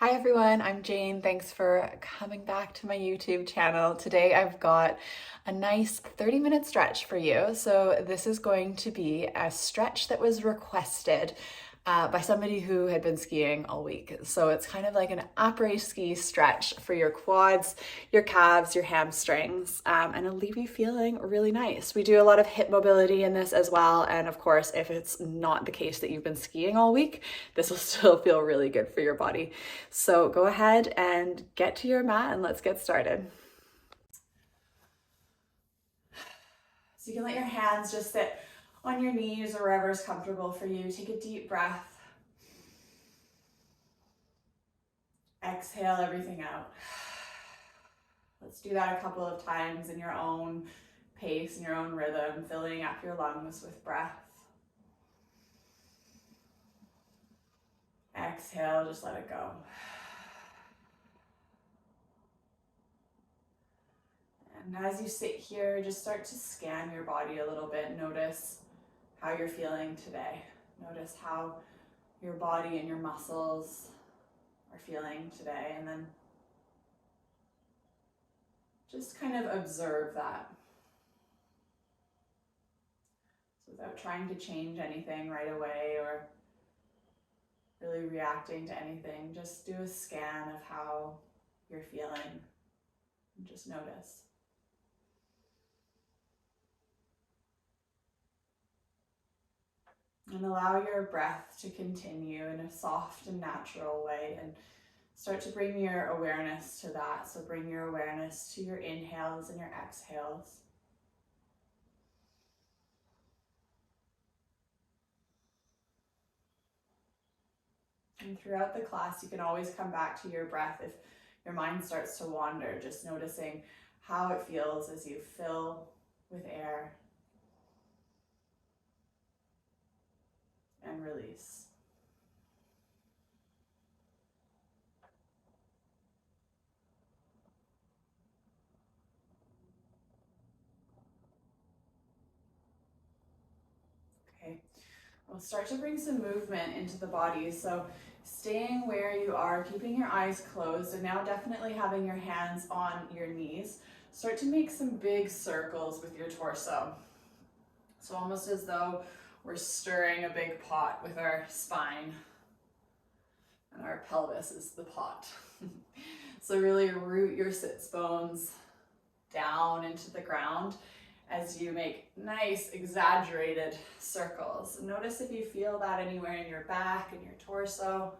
Hi everyone, I'm Jane. Thanks for coming back to my YouTube channel. Today I've got a nice 30-minute stretch for you. So this is going to be a stretch that was requested by somebody who had been skiing all week. So it's kind of like an après ski stretch for your quads, your calves, your hamstrings, and it'll leave you feeling really nice. We do a lot of hip mobility in this as well. And of course, if it's not the case that you've been skiing all week, this will still feel really good for your body. So go ahead and get to your mat and let's get started. So you can let your hands just sit on your knees or wherever is comfortable for you. Take a deep breath. Exhale everything out. Let's do that a couple of times in your own pace, in your own rhythm, filling up your lungs with breath. Exhale, just let it go. And as you sit here, just start to scan your body a little bit. Notice how you're feeling today. Notice how your body and your muscles are feeling today, and then just kind of observe that. So without trying to change anything right away or really reacting to anything, just do a scan of how you're feeling and just notice. And allow your breath to continue in a soft and natural way, and start to bring your awareness to that. So bring your awareness to your inhales and your exhales. And throughout the class, you can always come back to your breath if your mind starts to wander, just noticing how it feels as you fill with air and release. Okay, we'll start to bring some movement into the body. So staying where you are, keeping your eyes closed, and now definitely having your hands on your knees. Start to make some big circles with your torso. So almost as though we're stirring a big pot with our spine, and our pelvis is the pot. So really root your sits bones down into the ground as you make nice exaggerated circles. Notice if you feel that anywhere in your back and your torso,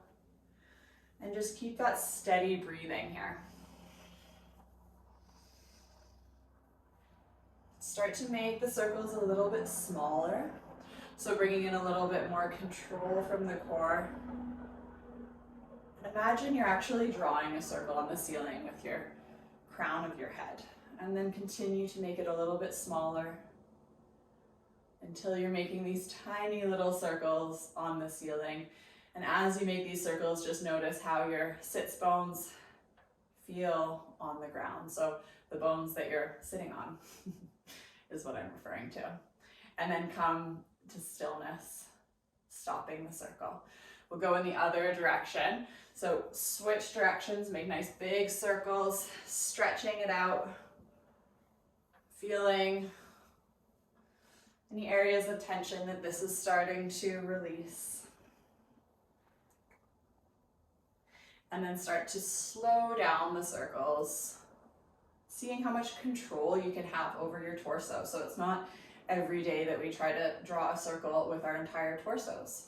and just keep that steady breathing here. Start to make the circles a little bit smaller, so bringing in a little bit more control from the core. Imagine you're actually drawing a circle on the ceiling with your crown of your head, and then continue to make it a little bit smaller until you're making these tiny little circles on the ceiling. And as you make these circles, just notice how your sits bones feel on the ground. So the bones that you're sitting on is what I'm referring to. And then come to stillness, stopping the circle. We'll go in the other direction. So switch directions, make nice big circles, stretching it out, feeling any areas of tension that this is starting to release. And then start to slow down the circles, seeing how much control you can have over your torso. So it's not every day that we try to draw a circle with our entire torsos.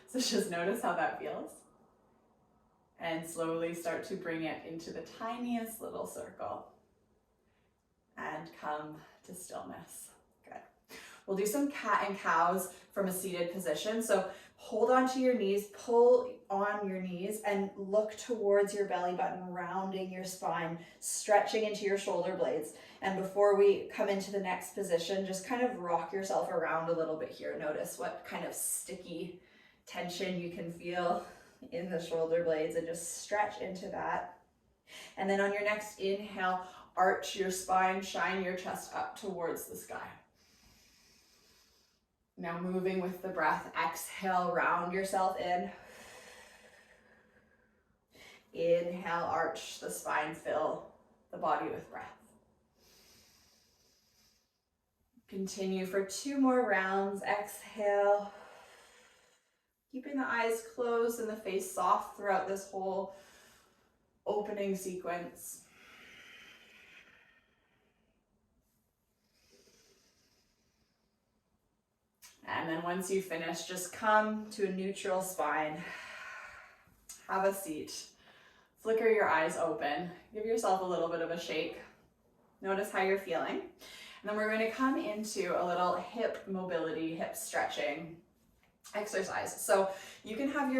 So just notice how that feels. And slowly start to bring it into the tiniest little circle. And come to stillness. Good. We'll do some cat and cows from a seated position. So hold onto your knees, pull on your knees, and look towards your belly button, rounding your spine, stretching into your shoulder blades. And before we come into the next position, just kind of rock yourself around a little bit here. Notice what kind of sticky tension you can feel in the shoulder blades, and just stretch into that. And then on your next inhale, arch your spine, shine your chest up towards the sky. Now moving with the breath, exhale, round yourself in. Inhale, arch the spine, fill the body with breath. Continue for 2 more rounds. Exhale. Keeping the eyes closed and the face soft throughout this whole opening sequence. And then once you finish, just come to a neutral spine. Have a seat. Flicker your eyes open. Give yourself a little bit of a shake. Notice how you're feeling. And then we're going to come into a little hip mobility, hip stretching exercise. So you can have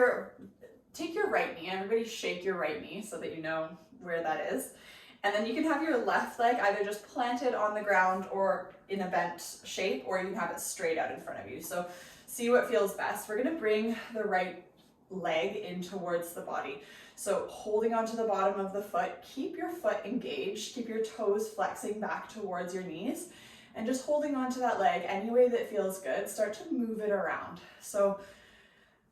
take your right knee, everybody shake your right knee so that you know where that is. And then you can have your left leg either just planted on the ground or in a bent shape, or you can have it straight out in front of you. So see what feels best. We're going to bring the right leg in towards the body. So holding onto the bottom of the foot, keep your foot engaged, keep your toes flexing back towards your knees, and just holding onto that leg any way that feels good. Start to move it around. So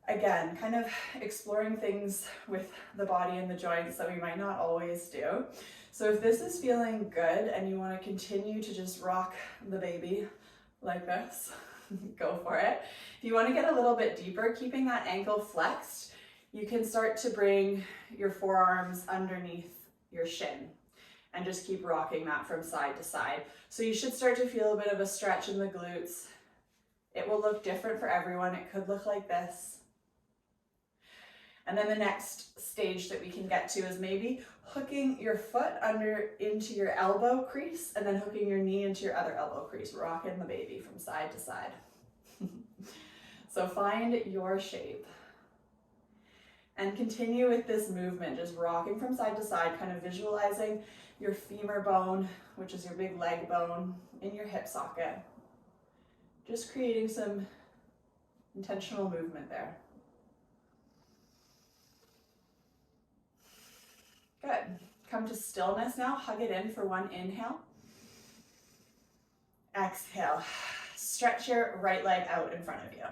again, kind of exploring things with the body and the joints that we might not always do. So if this is feeling good and you want to continue to just rock the baby like this, go for it. If you want to get a little bit deeper, keeping that ankle flexed, you can start to bring your forearms underneath your shin and just keep rocking that from side to side. So you should start to feel a bit of a stretch in the glutes. It will look different for everyone. It could look like this. And then the next stage that we can get to is maybe hooking your foot into your elbow crease and then hooking your knee into your other elbow crease, rocking the baby from side to side. So find your shape. And continue with this movement, just rocking from side to side, kind of visualizing your femur bone, which is your big leg bone, in your hip socket. Just creating some intentional movement there. Good. Come to stillness now. Hug it in for 1 inhale. Exhale. Stretch your right leg out in front of you.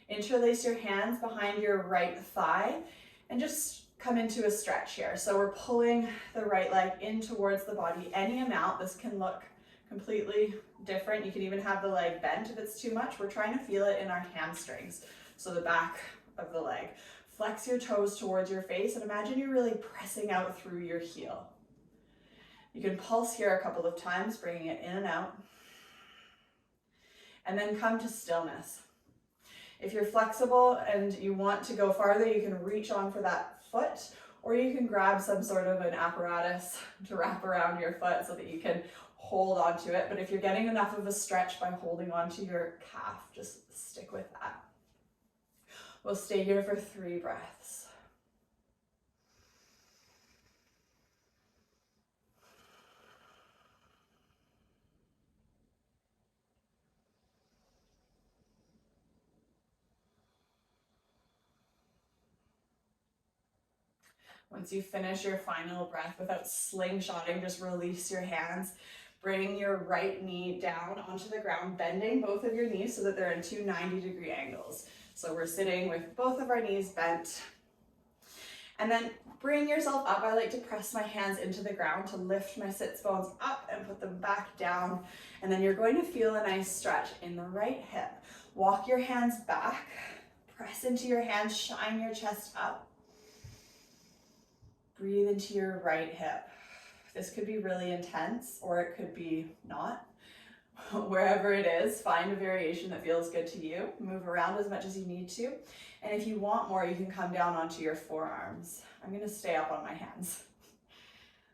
Interlace your hands behind your right thigh and just come into a stretch here. So we're pulling the right leg in towards the body any amount. This can look completely different. You can even have the leg bent if it's too much. We're trying to feel it in our hamstrings, so the back of the leg. Flex your toes towards your face and imagine you're really pressing out through your heel. You can pulse here a couple of times, bringing it in and out. And then come to stillness. If you're flexible and you want to go farther, you can reach on for that foot, or you can grab some sort of an apparatus to wrap around your foot so that you can hold onto it. But if you're getting enough of a stretch by holding onto your calf, just stick with that. We'll stay here for 3 breaths. Once you finish your final breath, without slingshotting, just release your hands. Bring your right knee down onto the ground, bending both of your knees so that they're in 2 90-degree angles. So we're sitting with both of our knees bent. And then bring yourself up. I like to press my hands into the ground to lift my sits bones up and put them back down. And then you're going to feel a nice stretch in the right hip. Walk your hands back, press into your hands, shine your chest up. Breathe into your right hip. This could be really intense or it could be not. Wherever it is, find a variation that feels good to you. Move around as much as you need to. And if you want more, you can come down onto your forearms. I'm going to stay up on my hands.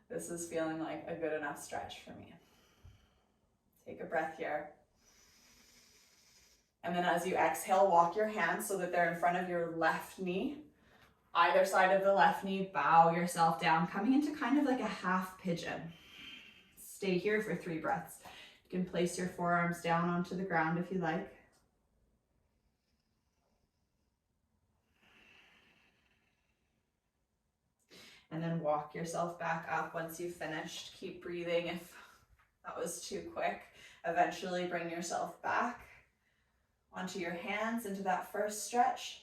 This is feeling like a good enough stretch for me. Take a breath here. And then as you exhale, walk your hands so that they're in front of your left knee. Either side of the left knee, bow yourself down, coming into kind of like a half pigeon. Stay here for 3 breaths. You can place your forearms down onto the ground if you like. And then walk yourself back up once you've finished. Keep breathing if that was too quick. Eventually bring yourself back onto your hands into that first stretch.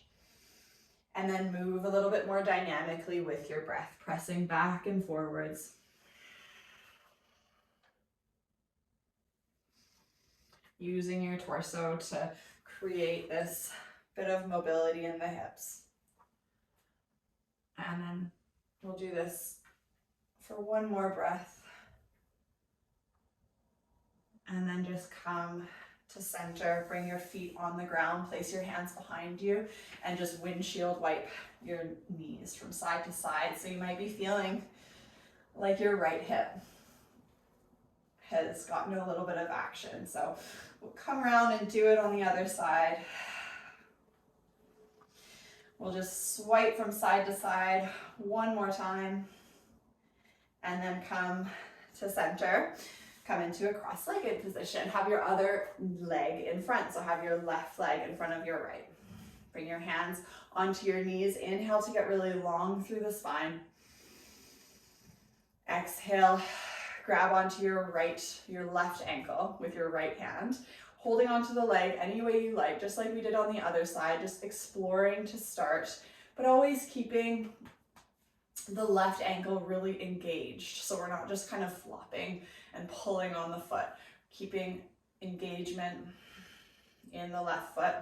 And then move a little bit more dynamically with your breath, pressing back and forwards. Using your torso to create this bit of mobility in the hips. And then we'll do this for one more breath. And then just come to center, bring your feet on the ground, place your hands behind you, and just windshield wipe your knees from side to side. So you might be feeling like your right hip has gotten a little bit of action. So we'll come around and do it on the other side. We'll just swipe from side to side one more time, and then come to center. Come into a cross-legged position. Have your other leg in front. So have your left leg in front of your right. Bring your hands onto your knees. Inhale to get really long through the spine. Exhale, grab onto your left ankle with your right hand. Holding onto the leg any way you like, just like we did on the other side, just exploring to start, but always keeping the left ankle really engaged. So we're not just kind of flopping and pulling on the foot, keeping engagement in the left foot.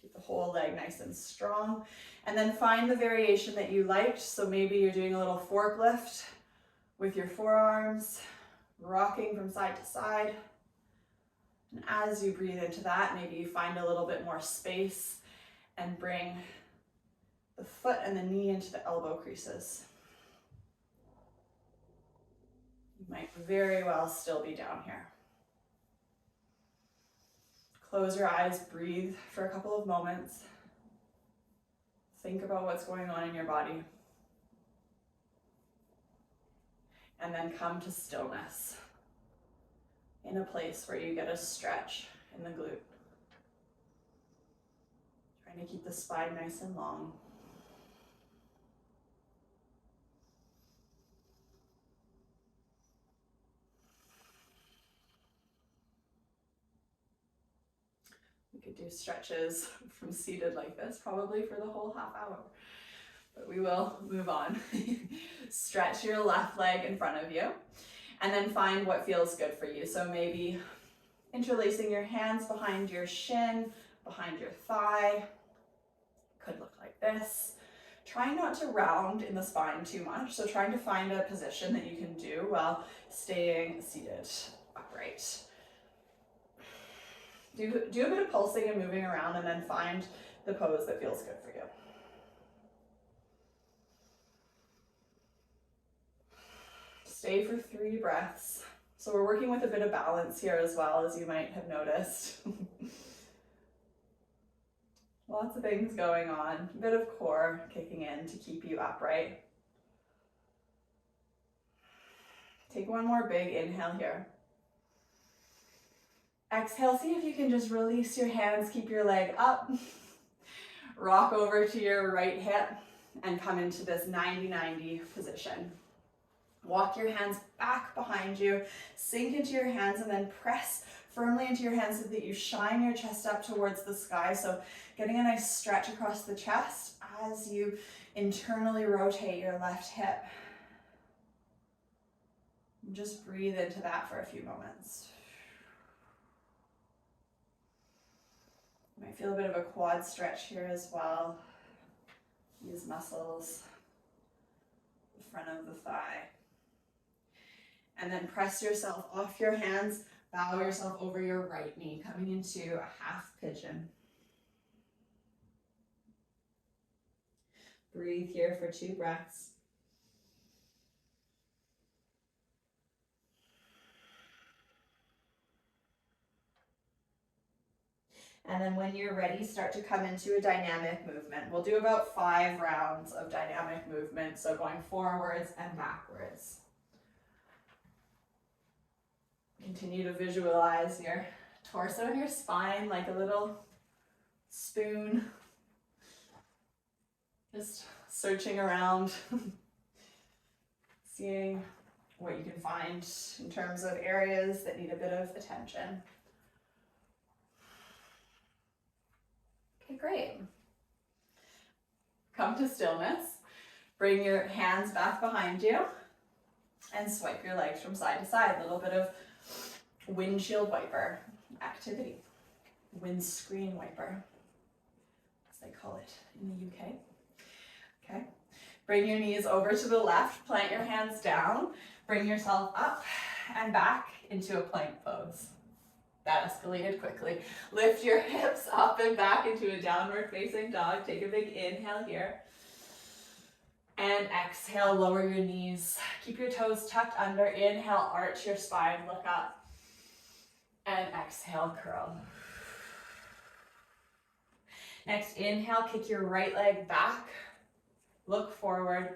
Keep the whole leg nice and strong. And then find the variation that you liked. So maybe you're doing a little forklift with your forearms, rocking from side to side. And as you breathe into that, maybe you find a little bit more space and bring the foot and the knee into the elbow creases. You might very well still be down here. Close your eyes, breathe for a couple of moments. Think about what's going on in your body. And then come to stillness in a place where you get a stretch in the glute. Trying to keep the spine nice and long. We could do stretches from seated like this, probably for the whole half hour, but we will move on. Stretch your left leg in front of you, and then find what feels good for you. So maybe interlacing your hands behind your shin, behind your thigh. Could look like this. Trying not to round in the spine too much, so trying to find a position that you can do while staying seated upright. Do a bit of pulsing and moving around, and then find the pose that feels good for you. Stay for 3 breaths. So we're working with a bit of balance here as well, as you might have noticed. Lots of things going on. A bit of core kicking in to keep you upright. Take one more big inhale here. Exhale, see if you can just release your hands, keep your leg up. Rock over to your right hip and come into this 90-90 position. Walk your hands back behind you, sink into your hands, and then press firmly into your hands so that you shine your chest up towards the sky. So getting a nice stretch across the chest as you internally rotate your left hip. Just breathe into that for a few moments. You might feel a bit of a quad stretch here as well. These muscles, the front of the thigh. And then press yourself off your hands, bow yourself over your right knee, coming into a half pigeon. Breathe here for 2 breaths. And then when you're ready, start to come into a dynamic movement. We'll do about 5 rounds of dynamic movement, so going forwards and backwards. Continue to visualize your torso and your spine like a little spoon. Just searching around, seeing what you can find in terms of areas that need a bit of attention. Okay, great. come to stillness. Bring your hands back behind you and swipe your legs from side to side. A little bit of windshield wiper activity. Windscreen wiper, as they call it in the UK. Okay. Bring your knees over to the left, plant your hands down, bring yourself up and back into a plank pose. That escalated quickly. Lift your hips up and back into a downward facing dog. Take a big inhale here. And exhale, lower your knees. Keep your toes tucked under. Inhale, arch your spine, look up. And exhale, curl. Next, inhale, kick your right leg back. Look forward.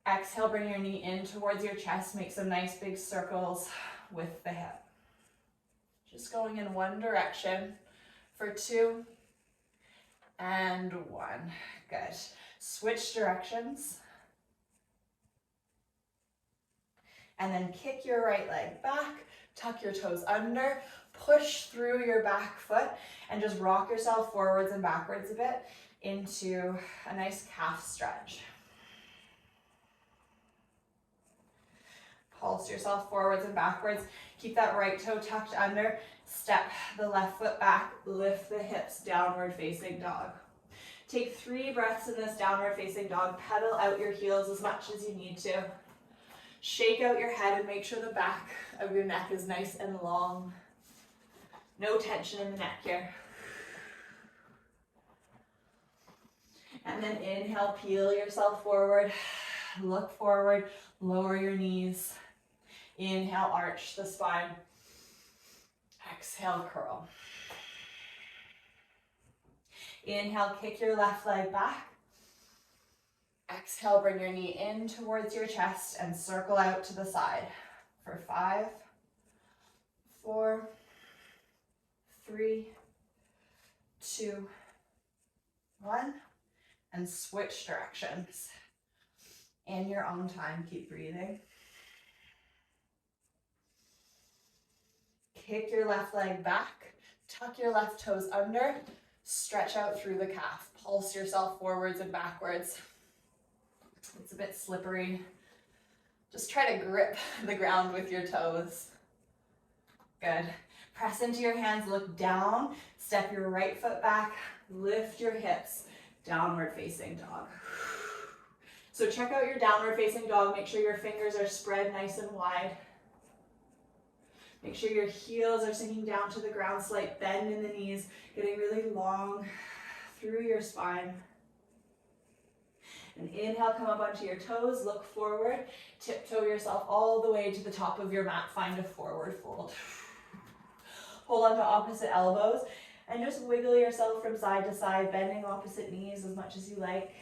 Exhale, bring your knee in towards your chest. Make some nice big circles with the hip. Just going in one direction for 2 and 1. Good. Switch directions. And then kick your right leg back. Tuck your toes under. Push through your back foot and just rock yourself forwards and backwards a bit into a nice calf stretch. Pulse yourself forwards and backwards. Keep that right toe tucked under. Step the left foot back. Lift the hips, downward facing dog. Take 3 breaths in this downward facing dog. Pedal out your heels as much as you need to. Shake out your head and make sure the back of your neck is nice and long. No tension in the neck here. And then inhale, peel yourself forward. Look forward, lower your knees. Inhale, arch the spine. Exhale, curl. Inhale, kick your left leg back. Exhale, bring your knee in towards your chest and circle out to the side for 5, 4, 3, 2, 1, and switch directions. In your own time, keep breathing. Kick your left leg back, tuck your left toes under, stretch out through the calf. Pulse yourself forwards and backwards. It's a bit slippery. Just try to grip the ground with your toes. Good. Press into your hands, look down, step your right foot back, lift your hips, downward facing dog. So check out your downward facing dog. Make sure your fingers are spread nice and wide. Make sure your heels are sinking down to the ground, slight bend in the knees, getting really long through your spine. And inhale, come up onto your toes, look forward, tiptoe yourself all the way to the top of your mat, find a forward fold. Hold on to opposite elbows and just wiggle yourself from side to side, bending opposite knees as much as you like.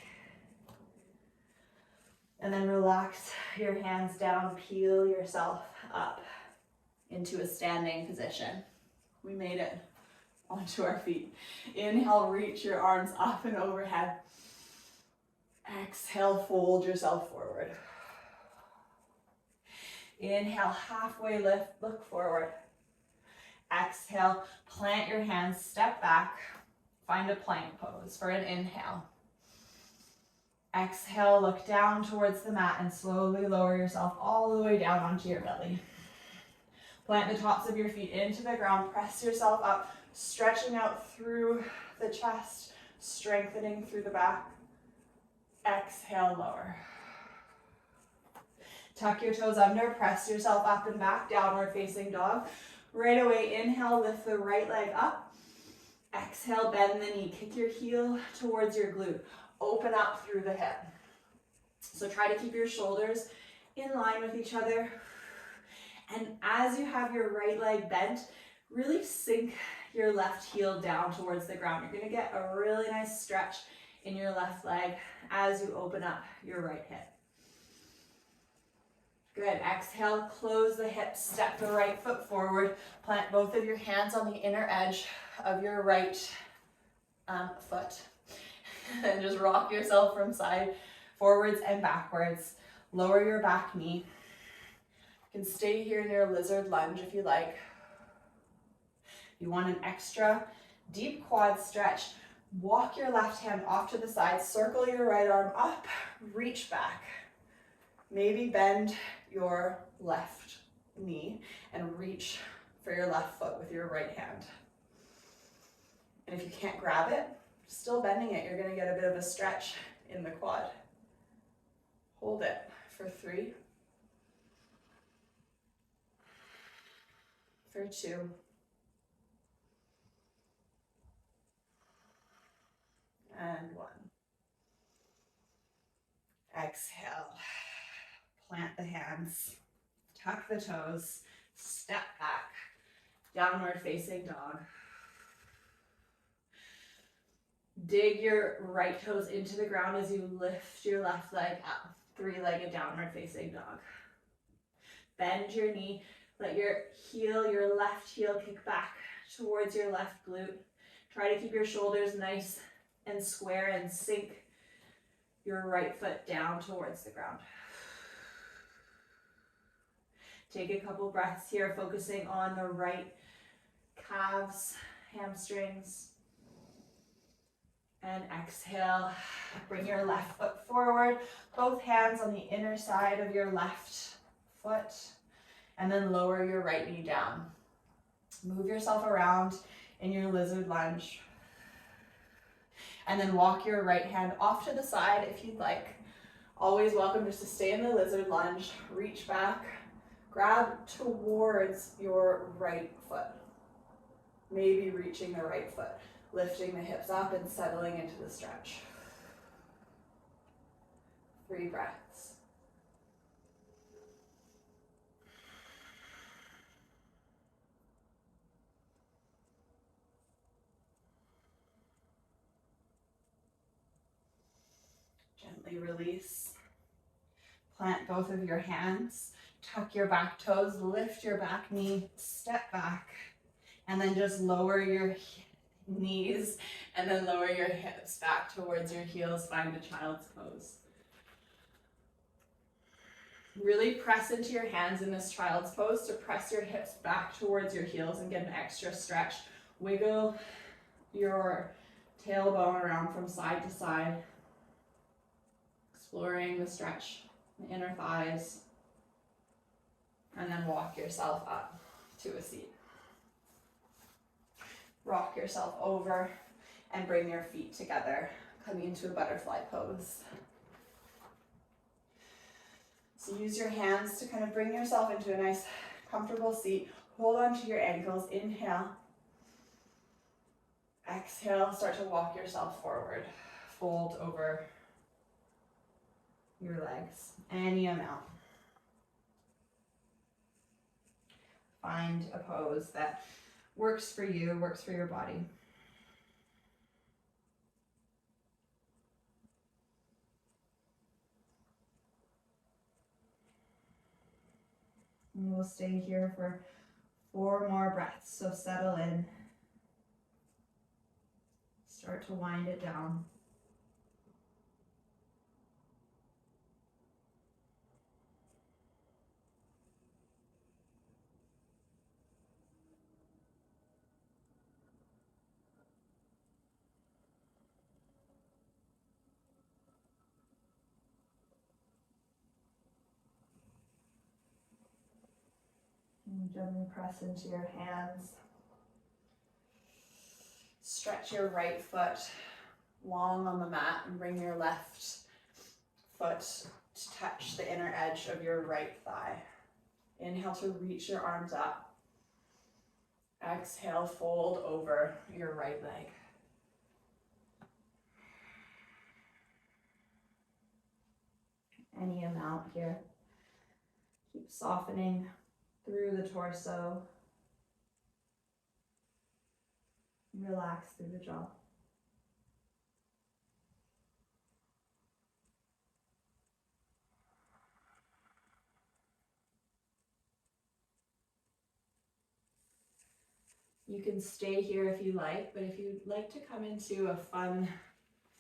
And then relax your hands down, peel yourself up into a standing position. We made it onto our feet. Inhale, reach your arms up and overhead. Exhale, fold yourself forward. Inhale, halfway lift, look forward. Exhale, plant your hands, step back, find a plank pose for an inhale. Exhale, look down towards the mat and slowly lower yourself all the way down onto your belly. Plant the tops of your feet into the ground, press yourself up, stretching out through the chest, strengthening through the back. Exhale, lower. Tuck your toes under, press yourself up and back, downward facing dog. Right away, inhale, lift the right leg up. Exhale, bend the knee, kick your heel towards your glute. Open up through the hip. So try to keep your shoulders in line with each other. And as you have your right leg bent, really sink your left heel down towards the ground. You're gonna get a really nice stretch in your left leg as you open up your right hip. Good, exhale, close the hips, step the right foot forward, plant both of your hands on the inner edge of your right foot. And just rock yourself from side, forwards and backwards. Lower your back knee. You can stay here in your lizard lunge if you like. If you want an extra deep quad stretch, Walk your left hand off to the side, circle your right arm up, reach back. Maybe bend your left knee and reach for your left foot with your right hand. And if you can't grab it, still bending it, you're gonna get a bit of a stretch in the quad. Hold it for 3, for 2, and 1. Exhale, plant the hands, tuck the toes, step back, downward facing dog. Dig your right toes into the ground as you lift your left leg up, 3-legged downward facing dog. Bend your knee, let your left heel kick back towards your left glute. Try to keep your shoulders nice and square and sink your right foot down towards the ground. Take a couple breaths here, focusing on the right calves, hamstrings. And exhale, bring your left foot forward, both hands on the inner side of your left foot, and then lower your right knee down. Move yourself around in your lizard lunge. And then walk your right hand off to the side if you'd like. Always welcome just to stay in the lizard lunge. Reach back, grab towards your right foot. Maybe reaching the right foot, lifting the hips up and settling into the stretch. 3 breaths. Gently release. Plant both of your hands. Tuck your back toes, lift your back knee, step back, and then just lower your knees and then lower your hips back towards your heels. Find a child's pose. Really press into your hands in this child's pose to press your hips back towards your heels and get an extra stretch. Wiggle your tailbone around from side to side, exploring the stretch in the inner thighs, and then walk yourself up to a seat. Rock yourself over and bring your feet together, coming into a butterfly pose. So use your hands to kind of bring yourself into a nice, comfortable seat. Hold on to your ankles. Inhale. Exhale, start to walk yourself forward. Fold over your legs, any amount. Find a pose that works for you, works for your body. And we'll stay here for 4 more breaths, so settle in. Start to wind it down. And gently press into your hands. Stretch your right foot long on the mat and bring your left foot to touch the inner edge of your right thigh. Inhale to reach your arms up. Exhale, fold over your right leg. Any amount here. Keep softening through the torso. Relax through the jaw. You can stay here if you like, but if you'd like to come into a fun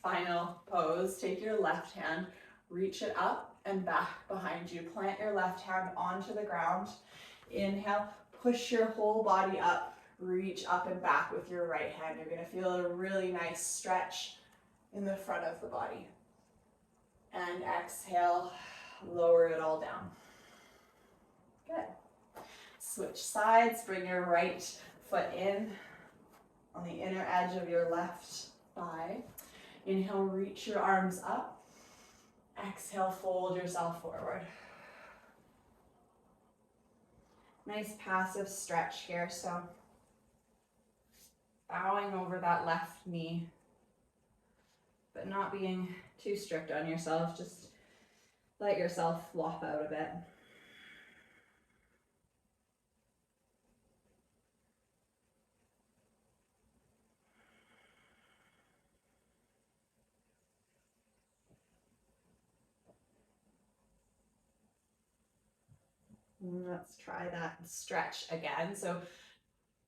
final pose, take your left hand, reach it up and back behind you. Plant your left hand onto the ground. Inhale, push your whole body up. reach up and back with your right hand. You're going to feel a really nice stretch in the front of the body. And exhale, lower it all down. Good. Switch sides, bring your right foot in on the inner edge of your left thigh. Inhale, reach your arms up. Exhale, fold yourself forward. Nice passive stretch here, so bowing over that left knee, but not being too strict on yourself. Just let yourself flop out a bit. Let's try that stretch again. So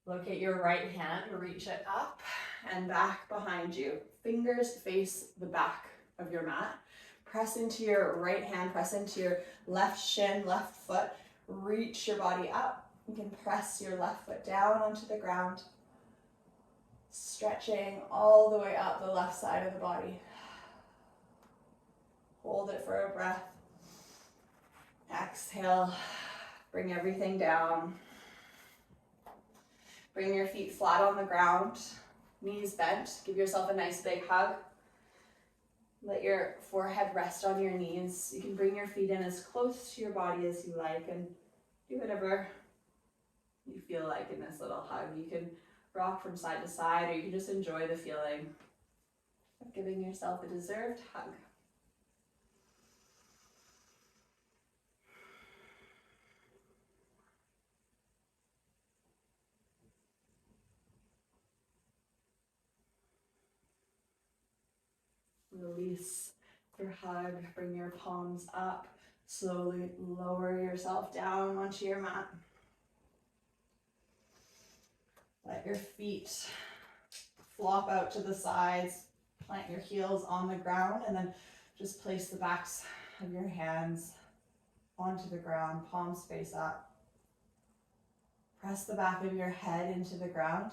locate your right hand, reach it up and back behind you. Fingers face the back of your mat. Press into your right hand, press into your left shin, left foot. Reach your body up. You can press your left foot down onto the ground. Stretching all the way up the left side of the body. Hold it for a breath. Exhale. Bring everything down. Bring your feet flat on the ground, knees bent. Give yourself a nice big hug. Let your forehead rest on your knees. You can bring your feet in as close to your body as you like and do whatever you feel like in this little hug. You can rock from side to side, or you can just enjoy the feeling of giving yourself a deserved hug. Release your hug, bring your palms up, slowly lower yourself down onto your mat. Let your feet flop out to the sides, plant your heels on the ground, and then just place the backs of your hands onto the ground, palms face up. Press the back of your head into the ground,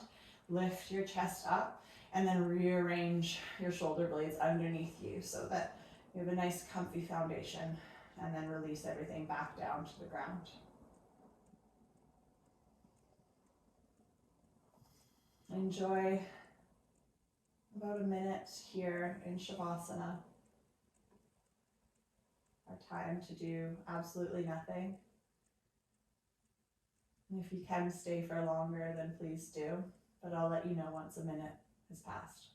lift your chest up, and then rearrange your shoulder blades underneath you so that you have a nice comfy foundation, and then release everything back down to the ground. Enjoy about a minute here in Shavasana. Our time to do absolutely nothing. And if you can stay for longer, then please do, but I'll let you know once a minute has passed.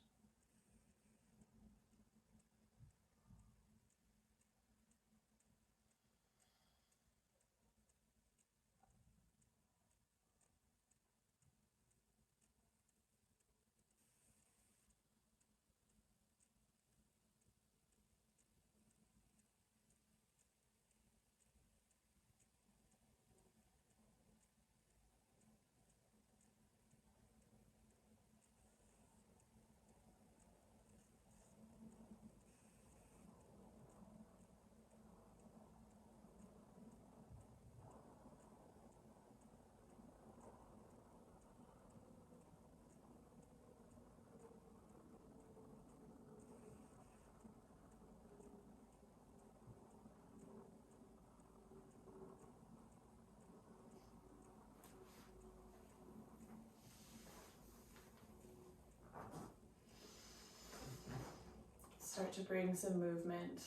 Start to bring some movement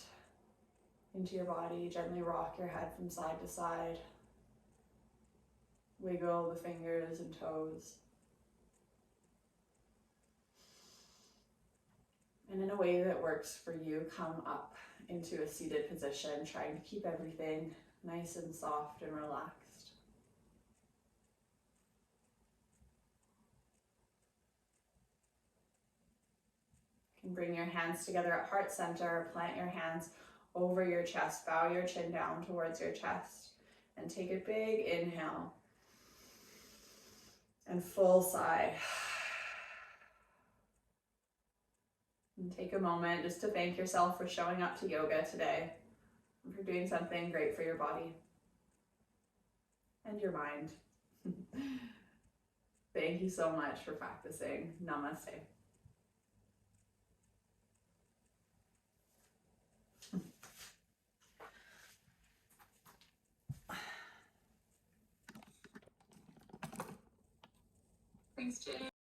into your body. Gently rock your head from side to side. Wiggle the fingers and toes. And in a way that works for you, come up into a seated position, trying to keep everything nice and soft and relaxed. You can bring your hands together at heart center, plant your hands over your chest, bow your chin down towards your chest, and take a big inhale and full sigh. And take a moment just to thank yourself for showing up to yoga today and for doing something great for your body and your mind. Thank you so much for practicing. Namaste. Thanks, Jane.